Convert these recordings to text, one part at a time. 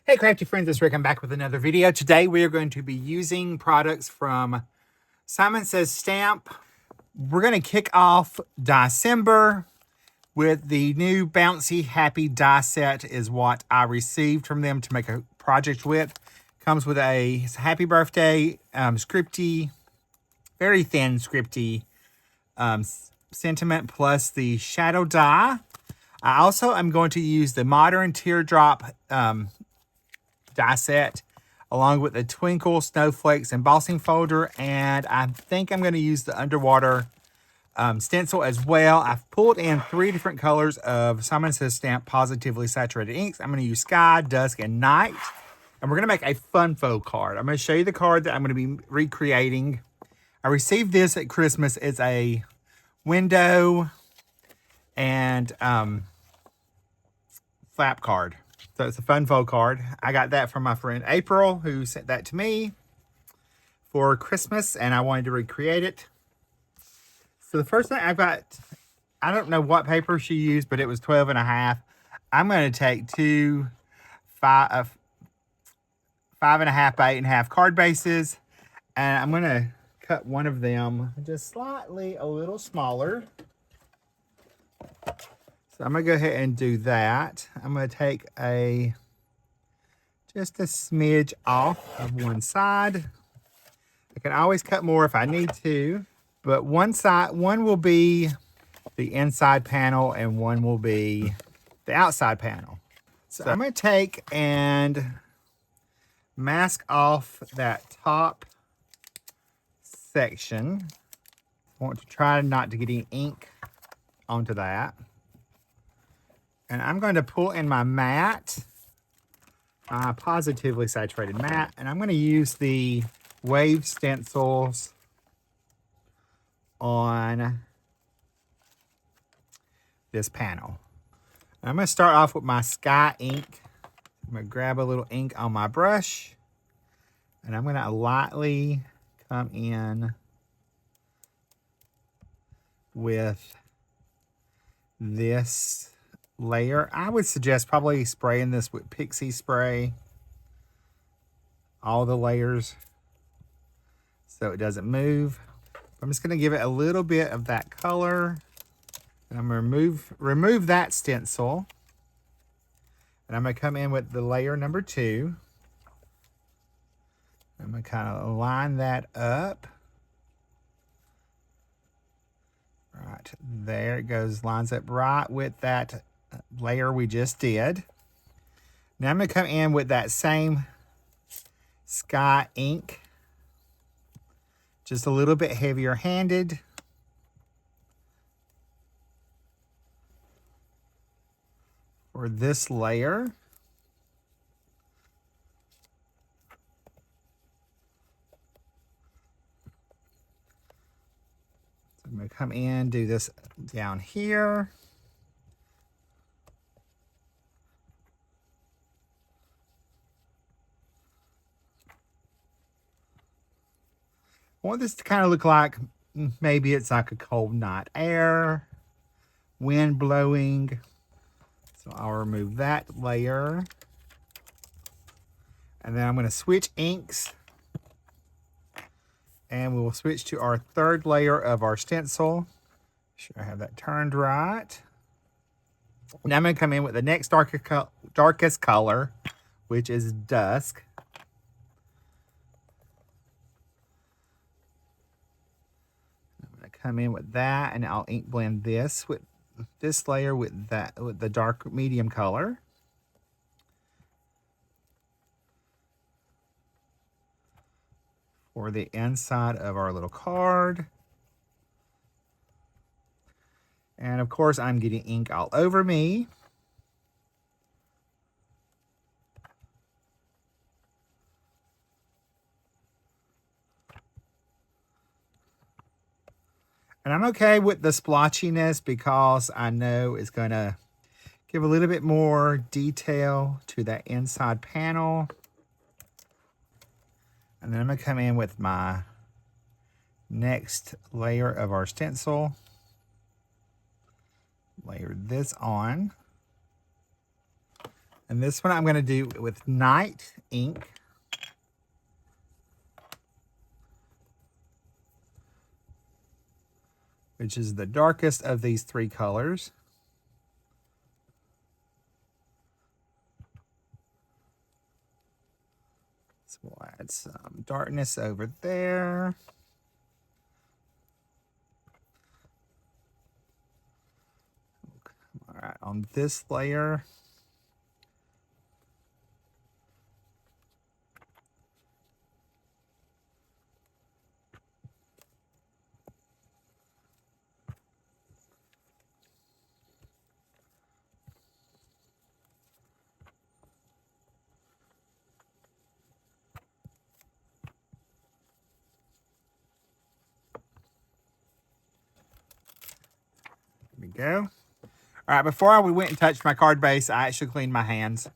Hey crafty friends, it's Rick. I'm back with another video. Today we are going to be using products from Simon Says Stamp. We're going to kick off DieCember with the new Bouncy Happy Die set is what I received from them to make a project with. Comes with a happy birthday scripty, very thin scripty sentiment plus the shadow die. I also am going to use the Modern Teardrop die set along with the Twinkle Snowflakes Embossing Folder, and I think I'm going to use the Underwater stencil as well. I've pulled in 3 different colors of Simon Says Stamp Positively Saturated Inks. I'm going to use Sky, Dusk, and Night, and we're going to make a fun faux card. I'm going to show you the card that I'm going to be recreating. I received this at Christmas. It's a window and flap card. So it's a fun faux card. I got that from my friend April, who sent that to me for Christmas, and I wanted to recreate it. So the first thing I've got, I don't know what paper she used, but it was 12.5. I'm going to take 2 5.5 by 8.5 card bases, and I'm going to cut one of them just slightly a little smaller. So I'm going to go ahead and do that. I'm going to take just a smidge off of one side. I can always cut more if I need to, but one will be the inside panel and one will be the outside panel. So I'm going to take and mask off that top section. I want to try not to get any ink onto that. And I'm going to pull in my matte, Positively Saturated matte, and I'm going to use the wave stencils on this panel. I'm going to start off with my Sky ink. I'm going to grab a little ink on my brush, and I'm going to lightly come in with this layer. I would suggest probably spraying this with Pixie spray, all the layers, so it doesn't move. I'm just going to give it a little bit of that color, and I'm going to remove that stencil, and I'm going to come in with the layer number 2. I'm going to kind of line that up. Right there it goes, lines up right with that layer we just did. Now I'm going to come in with that same Sky ink, just a little bit heavier handed. For this layer. So I'm going to come in, do this down here. I want this to kind of look like maybe it's like a cold night air, wind blowing. So I'll remove that layer. And then I'm going to switch inks. And we will switch to our 3rd layer of our stencil. Make sure I have that turned right. Now I'm going to come in with the next darkest color, which is Dusk. Come in with that, and I'll ink blend this with this layer with the dark medium color. For the inside of our little card. And of course I'm getting ink all over me. And I'm okay with the splotchiness because I know it's going to give a little bit more detail to that inside panel. And then I'm going to come in with my next layer of our stencil. Layer this on. And this one I'm going to do with Night ink. Which is the darkest of these three colors. So we'll add some darkness over there. All right, on this layer. There we go. All right, before we went and touched my card base, I actually cleaned my hands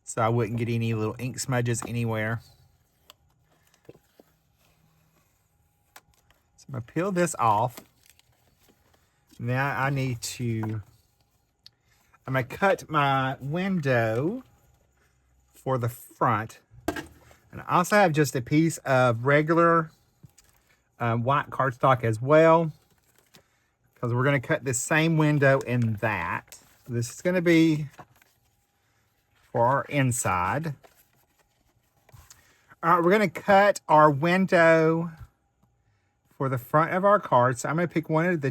so I wouldn't get any little ink smudges anywhere. So I'm going to peel this off. Now I'm going to cut my window for the front. And I also have just a piece of regular white cardstock as well, because we're going to cut the same window in that. This is going to be for our inside. All right, we're going to cut our window for the front of our card. So I'm going to pick one of the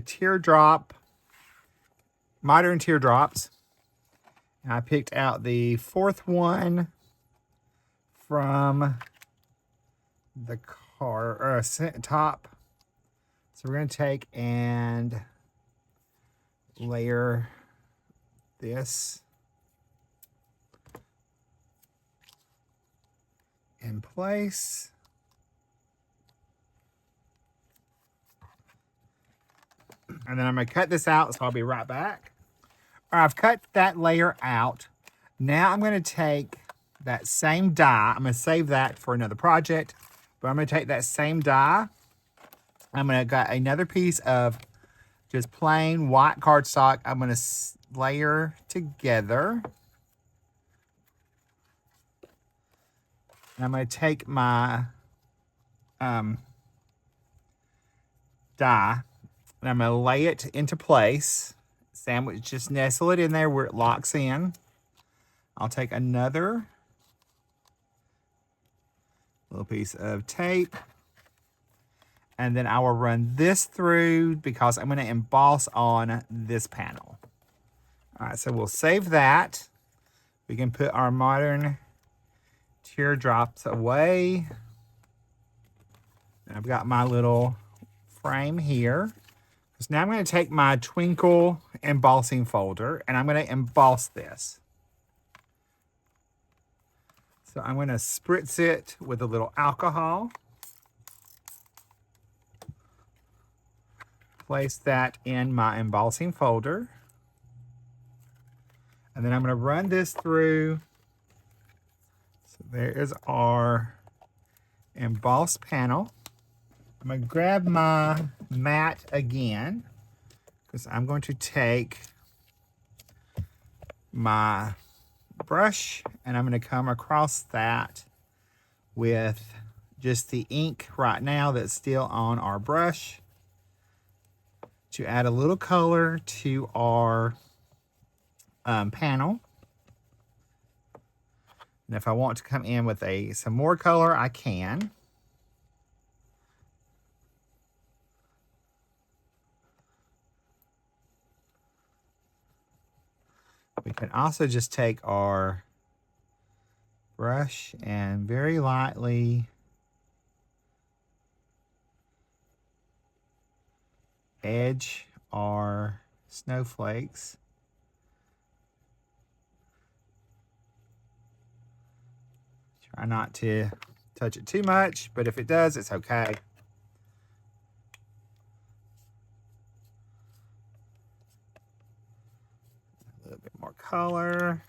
Modern Teardrops. And I picked out the fourth one from the top. So we're going to take and layer this in place. And then I'm going to cut this out, so I'll be right back. All right, I've cut that layer out. Now I'm going to take that same die. I'm going to save that for another project. But I'm going to take that same die. I'm going to got another piece of just plain white cardstock. I'm going to layer together. And I'm going to take my die, and I'm going to lay it into place. Sandwich, just nestle it in there where it locks in. I'll take another little piece of tape, and then I will run this through because I'm going to emboss on this panel. All right, so we'll save that. We can put our Modern Teardrops away. And I've got my little frame here. So now I'm going to take my Twinkle Embossing Folder and I'm going to emboss this. So I'm going to spritz it with a little alcohol. Place that in my embossing folder. And then I'm going to run this through. So there is our embossed panel. I'm going to grab my mat again, because I'm going to take my brush and I'm going to come across that with just the ink right now that's still on our brush to add a little color to our panel. And if I want to come in with some more color, I can. We can also just take our brush and very lightly edge our snowflakes. Try not to touch it too much, but if it does, it's okay. A little bit more color.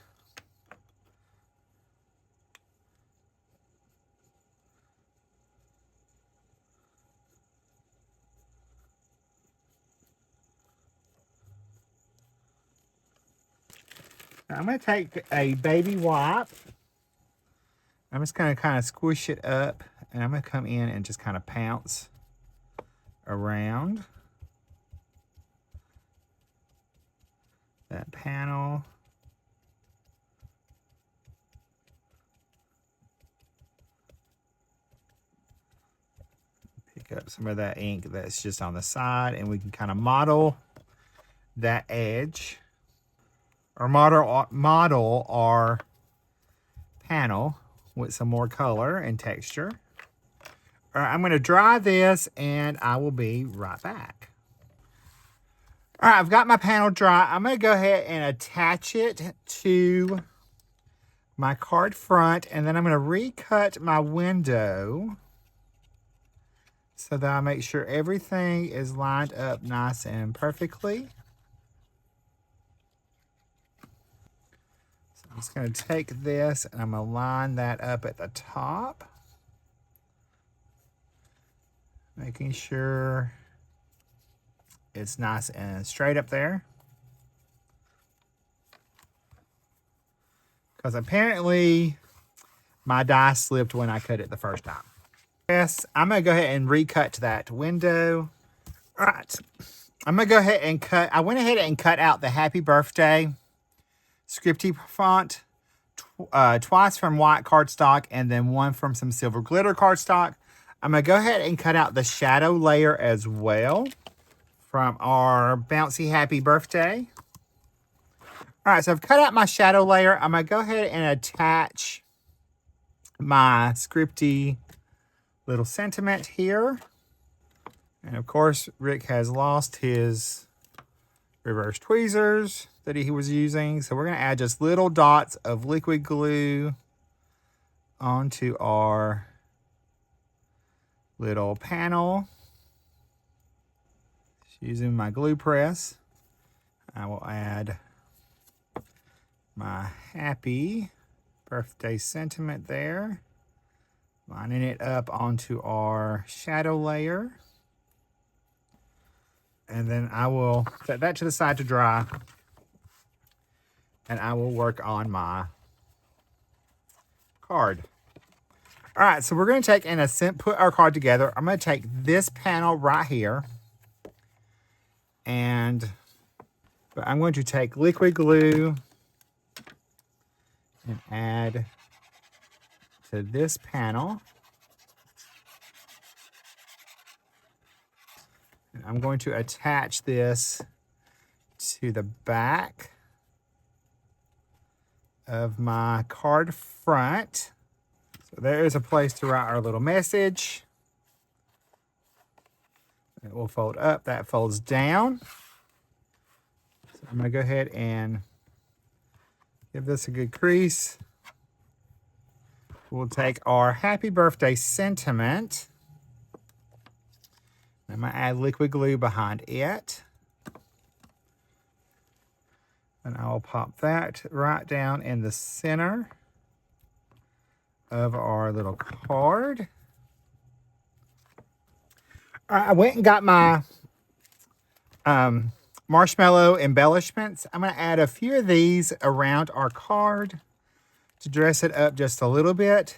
I'm going to take a baby wipe. I'm just going to kind of squish it up, and I'm going to come in and just kind of pounce around that panel. Pick up some of that ink that's just on the side, and we can kind of model that edge, or model our panel with some more color and texture. All right, I'm going to dry this, and I will be right back. All right, I've got my panel dry. I'm going to go ahead and attach it to my card front, and then I'm going to recut my window so that I make sure everything is lined up nice and perfectly. So I'm just going to take this, and I'm going to line that up at the top, making sure it's nice and straight up there. Because apparently my die slipped when I cut it the first time. Yes, I'm going to go ahead and recut that window. All right, I'm going to go ahead and cut. I went ahead and cut out the Happy Birthday scripty font twice from white cardstock and then one from some silver glitter cardstock. I'm going to go ahead and cut out the shadow layer as well from our Bouncy Happy Birthday. All right, so I've cut out my shadow layer. I'm going to go ahead and attach my scripty little sentiment here. And of course, Rick has lost his reverse tweezers that he was using. So we're going to add just little dots of liquid glue onto our little panel. Just using my glue press, I will add my Happy Birthday sentiment there, lining it up onto our shadow layer. And then I will set that to the side to dry, and I will work on my card. All right, so we're going to take and put our card together. I'm going to take this panel right here, and I'm going to take liquid glue and add to this panel. And I'm going to attach this to the back of my card front. So there is a place to write our little message. It will fold up, that folds down. So I'm going to go ahead and give this a good crease. We'll take our Happy Birthday sentiment. I'm going to add liquid glue behind it. And I'll pop that right down in the center of our little card. All right, I went and got my marshmallow embellishments. I'm going to add a few of these around our card to dress it up just a little bit.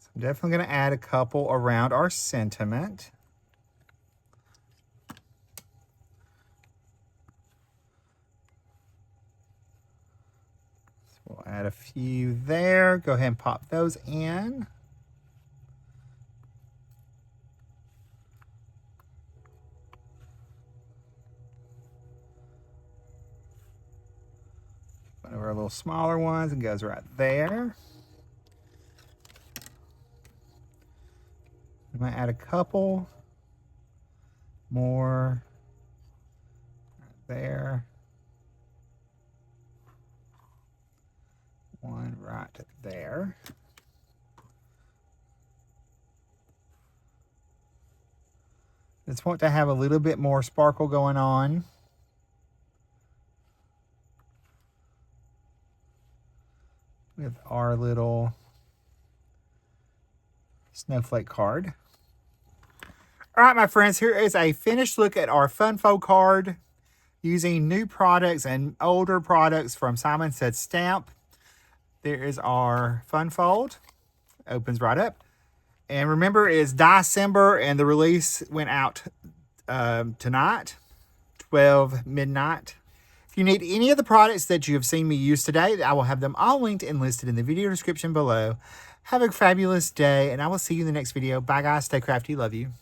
So I'm definitely going to add a couple around our sentiment. So we'll add a few there. Go ahead and pop those in. One of our little smaller ones, and goes right there. I'm going to add a couple more right there. One right there. Just want to have a little bit more sparkle going on. With our little snowflake card. All right, my friends, here is a finished look at our Fun Fold card using new products and older products from Simon Says Stamp. There is our fun fold. Opens right up. And remember, it's DieCember, and the release went out tonight, 12 midnight. If you need any of the products that you have seen me use today, I will have them all linked and listed in the video description below. Have a fabulous day, and I will see you in the next video. Bye, guys. Stay crafty. Love you.